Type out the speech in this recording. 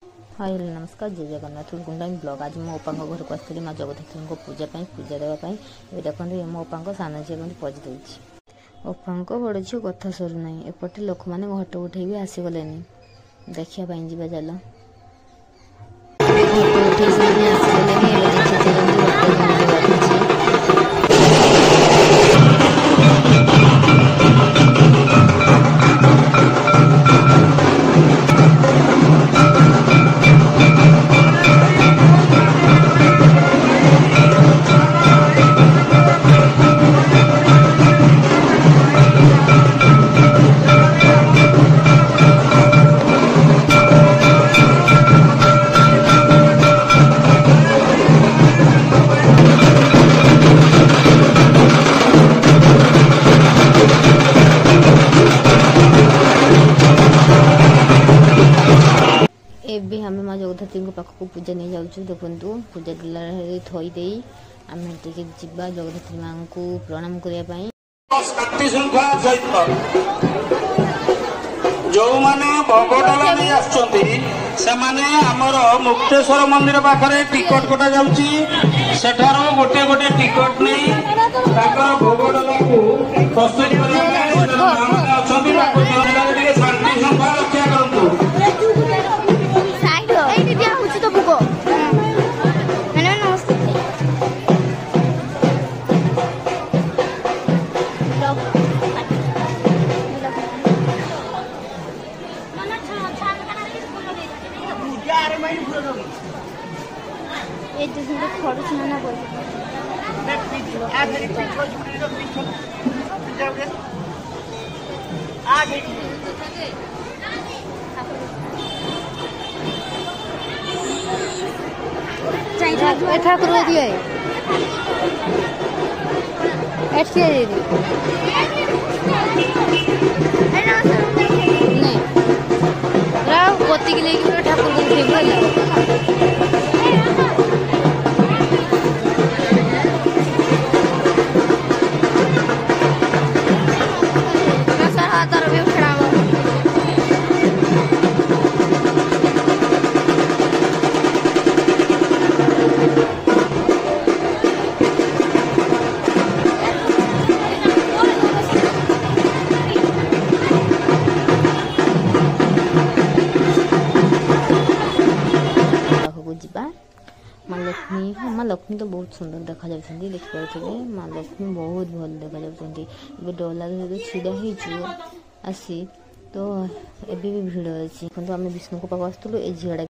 hi hello नमस्कार जय Jagannath गुंडाई blog आज मो ओपा घर को आसती माँ जगद्धात्री को पूजा देवाई ये देखते मो ओपा सान झील कमी पज दूसरी ओपा बड़ झील कथा सरूना एपटे लोक मैंने घट उठे भी आसीगले देखापी जा चल घट उठे एबे हमें माँ जगद्धात्री पाखक पूजा नहीं जाऊँ देखु पूजा दिला थईदे आम जा जगद्धात्री माँ को प्रणाम करने जो माने भगडाला नहीं आसमाने आमर मुक्तेश्वर मंदिर पाखे टिकट कटा जाऊँगी सेठार गोटे गोटे टिकट नहीं भगडाला को प्रस्तुत शांति श्रृंखला रक्षा करतु ठाकुर दिए पति के लेकिन ठाकुर माँ लक्ष्मी तो बहुत सुंदर देखा देखिए माँ लक्ष्मी बहुत भल देखा डोला छिड़ा आसी तो एबी भी भिड़ अच्छी आम विष्णु को पाक आसलु ए झील